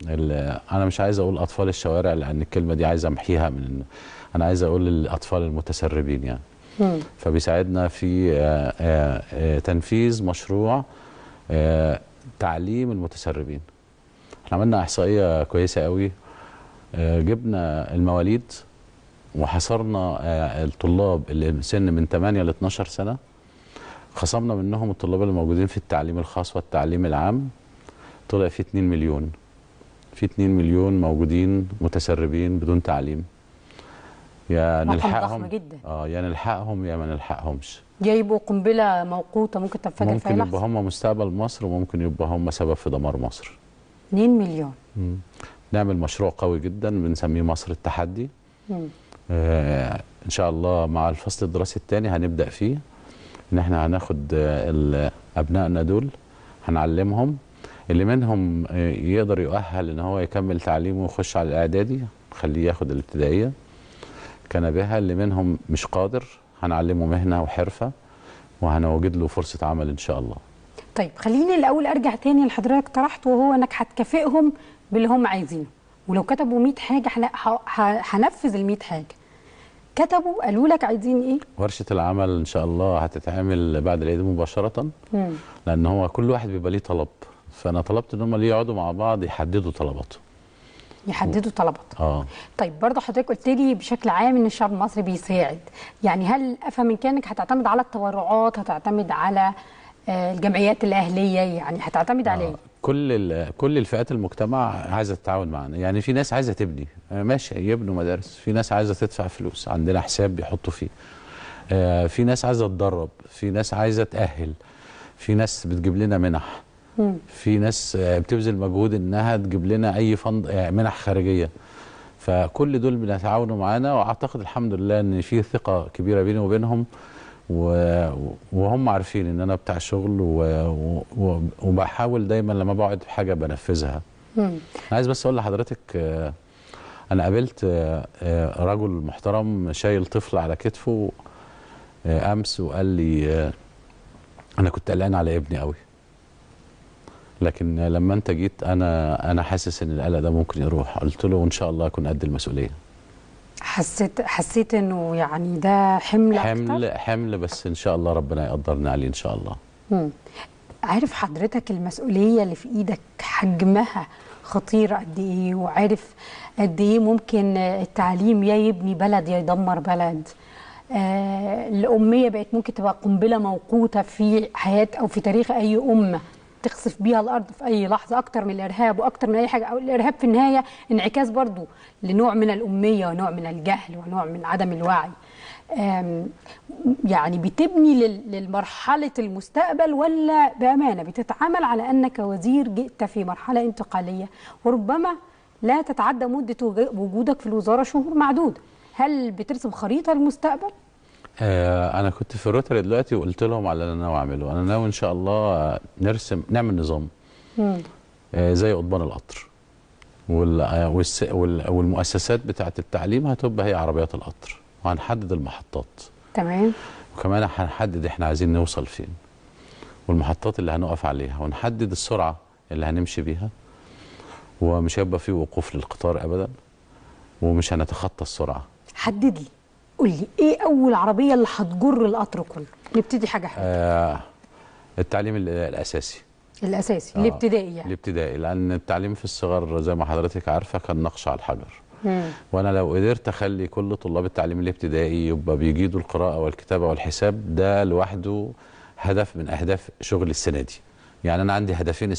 انا مش عايز اقول اطفال الشوارع لان الكلمه دي عايز امحيها انا عايز اقول الاطفال المتسربين يعني. فبيساعدنا في تنفيذ مشروع تعليم المتسربين. احنا عملنا احصائيه كويسه قوي، جبنا المواليد وحصرنا الطلاب اللي سن من 8 ل 12 سنه، خصمنا منهم الطلاب اللي موجودين في التعليم الخاص والتعليم العام، طلع في 2 مليون. في 2 مليون موجودين متسربين بدون تعليم. يا نلحقهم جدا. يا نلحقهم يا ما نلحقهمش، يا يبقوا قنبله موقوته ممكن تنفجر في اي لحظه. ممكن يبقى هم مستقبل مصر وممكن يبقى هم سبب في دمار مصر. 2 مليون. نعمل مشروع قوي جدا بنسميه مصر التحدي. ان شاء الله مع الفصل الدراسي الثاني هنبدا فيه ان احنا هناخد ابنائنا دول هنعلمهم، اللي منهم يقدر يؤهل ان هو يكمل تعليمه ويخش على الاعدادي خليه ياخد الابتدائيه كان بها، اللي منهم مش قادر هنعلمه مهنه وحرفه وهنوجد له فرصه عمل ان شاء الله. طيب خليني الاول ارجع تاني لحضرتك طرحته، وهو انك هتكافئهم باللي هم عايزينه، ولو كتبوا 100 حاجه هنفذ ال 100 حاجه. كتبوا قالوا لك عايزين ايه؟ ورشه العمل ان شاء الله هتتعمل بعد العيد مباشره، لان هو كل واحد بيبقى ليه طلب، فانا طلبت ان هم ليه يقعدوا مع بعض يحددوا طلباتهم. يحددوا طلباتهم. طيب برضه حضرتك قلت لي بشكل عام ان الشعب المصري بيساعد، يعني هل افهم من كانك هتعتمد على التبرعات، هتعتمد على الجمعيات الاهليه، يعني هتعتمد على ايه؟ كل الفئات المجتمع عايزه تتعاون معنا، يعني في ناس عايزه تبني ماشي يبنوا مدارس، في ناس عايزه تدفع فلوس عندنا حساب بيحطوا فيه، في ناس عايزه تدرب، في ناس عايزه تأهل، في ناس بتجيب لنا منح، في ناس بتبذل مجهود انها تجيب لنا اي فند منح خارجيه. فكل دول بيتعاونوا معانا، واعتقد الحمد لله ان في ثقه كبيره بيني وبينهم، وهم عارفين ان انا بتاع شغل وبحاول دايما لما بقعد في حاجه بنفذها. انا عايز بس اقول لحضرتك انا قابلت رجل محترم شايل طفل على كتفه امس وقال لي انا كنت قلقان على ابني قوي، لكن لما انت جيت انا حاسس ان القلق ده ممكن يروح. قلت له ان شاء الله اكون قد المسؤوليه. حسيت انه يعني ده حمل بس ان شاء الله ربنا يقدرنا عليه ان شاء الله. عارف حضرتك المسؤوليه اللي في ايدك حجمها خطير قد ايه، وعارف قد ايه ممكن التعليم يا يبني بلد يا يدمر بلد. الاميه بقت ممكن تبقى قنبله موقوته في حياه او في تاريخ اي امه، تخسف بيها الارض في اي لحظه، اكتر من الارهاب واكتر من اي حاجه. او الارهاب في النهايه انعكاس برضو لنوع من الاميه ونوع من الجهل ونوع من عدم الوعي. يعني بتبني لمرحله المستقبل، ولا بامانه بتتعامل على انك وزير جئت في مرحله انتقاليه وربما لا تتعدى مده وجودك في الوزاره شهور معدوده؟ هل بترسم خريطه للمستقبل؟ انا كنت في الروتري دلوقتي وقلت لهم على اللي انا ناوي اعمله. انا ناوي ان شاء الله نعمل نظام زي قضبان القطر، والمؤسسات بتاعه التعليم هتبقى هي عربيات القطر، وهنحدد المحطات. تمام. وكمان هنحدد احنا عايزين نوصل فين والمحطات اللي هنقف عليها، ونحدد السرعه اللي هنمشي بيها، ومش هيبقى في وقوف للقطار ابدا، ومش هنتخطى السرعه. حدد لي، قول لي ايه اول عربيه اللي هتجر القطر كله؟ نبتدي حاجه حاجه. التعليم الاساسي الابتدائي يعني. الابتدائي، لان التعليم في الصغر زي ما حضرتك عارفه كان نقش على الحجر. وانا لو قدرت اخلي كل طلاب التعليم الابتدائي يبقى بيجيدوا القراءه والكتابه والحساب، ده لوحده هدف من اهداف شغل السنه دي. يعني انا عندي هدفين